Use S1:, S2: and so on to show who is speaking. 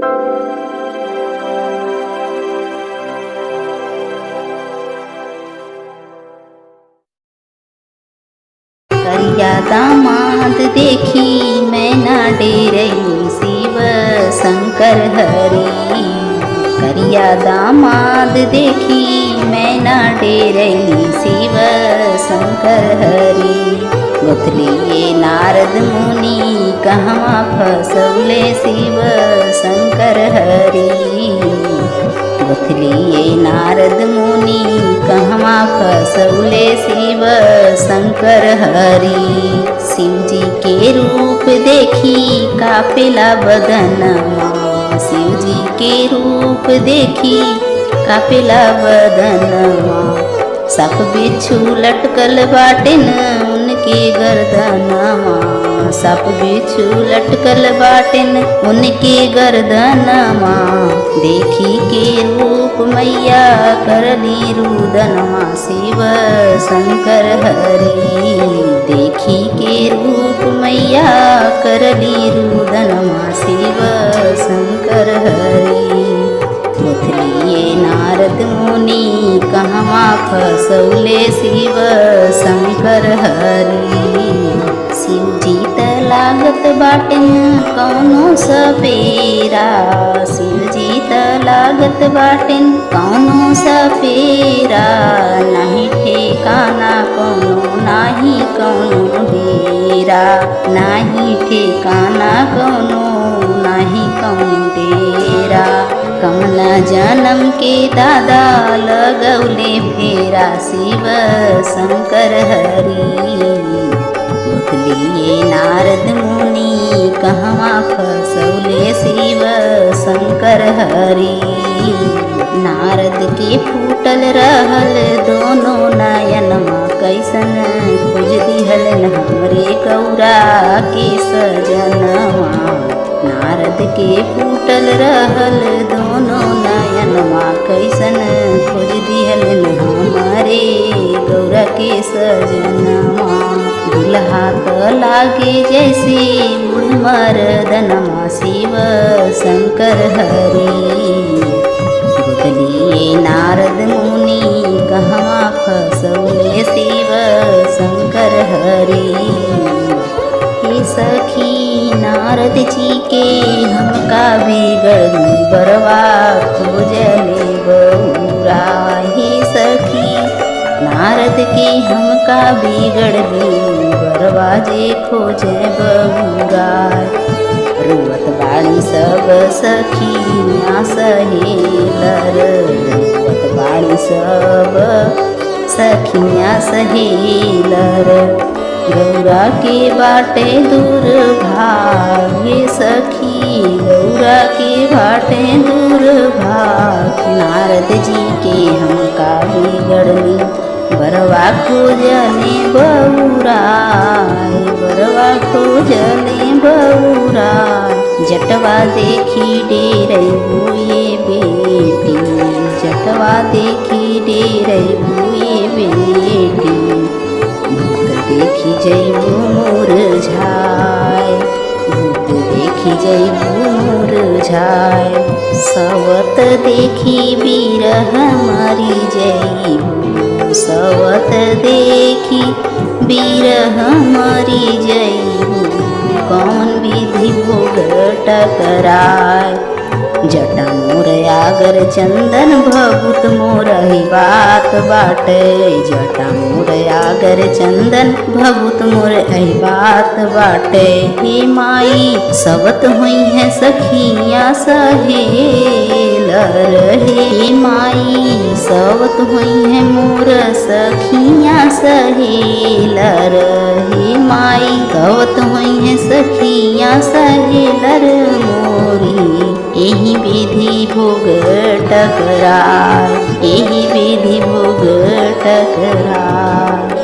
S1: करिया दामाद देखी मैं ना डेरई शिव शंकर हरि। करिया दामाद देखी मैं ना डेरई शिव शंकर हरि। गुथलिए नारद मुनि कहवा फसौले शिव शंकर हरि। गुथलिए नारद मुनि कहवा फसौले शिव शंकर हरि। शिव जी के रूप देखी कापेला बदनमा। शिव जी के रूप देखी कापेला बदनमा। सप बिच्छू लटकल बाटिन उनके गर्दनमा। सप बिच्छू लटकल बाटिन उनके गर्दनमा। देखी के रूप मैया करली रुदनमा शिव शंकर हरि। देखी के रूप मैया करली रुदनमा शिव शंकर हरि। गुथलिए नारद मुनि कहवा फसौले शिव शंकर हरि। शिव जी त लागत बाटिन कौनो सपेरा। शिव जी त लागत बाटिन कौनो सपेरा। नहीं ठेकाना कौनो नाही कौनो डेरा। नहीं ठेकाना कौनो नाही कौनो डेरा। कमला जन्म के दादा लगौले फेरा शिव शंकर हरि। गुथलिए नारद मुनि कहवा फसौले शिव शंकर हरि। नारद के फूटल रहल दोनों नयनमा। कैसन खोज दिहलन हमरे गौरा के सजनवा। नारद के फूटल रहल दोनों नयनमा। कैसन खोज दिहलन हमारे गौरा के सजनवा। दुल्हा त लागे जैसे बूढ़ मर्दनमा शिव शंकर हरि। गुथलिए नारद मुनि कहवा फसौले शिव शंकर हरि। हे सखी नारद जी के हमका बिगड़ी बरवा खोजले बौरा। हे सखी नारद के हमका बिगड़ली बरवा जे खोजे बौरा। रुवत बाड़ी सब सखियाँ सहेलर। रुवत बाड़ी सब सखियाँ सहेलर। गौरा के बाटे दूर भाग। ये सखी गौरा के बाटे दूर भाग। नारद जी के हमका बिगड़ली बरवा खोजले बौरा। बरवा खोजले बौरा। जटवा देखी डेरई हुए बेटी। जटवा देखी डेरई हुए बेटी। देखी जैबू मुरझाय। भूत देखी जैबू मुरझाय। सवत देखी बिरह मरी जैबू। सवत देखी बिरह मरी जैबू। कौन विधि भोग टकराय। जटा मोर आगर चंदन भभूत मोर ही बात बाटे। जटा मोर आगर चंदन भभूत मोर ही बात बाटे। हे माई सवत हुई है सखियाँ सहेलर। हे माई सवत हुई है मोर सखियाँ सहेलर। हे माई सवत हुई है सखियाँ सहेलर मोरी। एही विधि भोग टकराय। एही विधि भोग टकराय।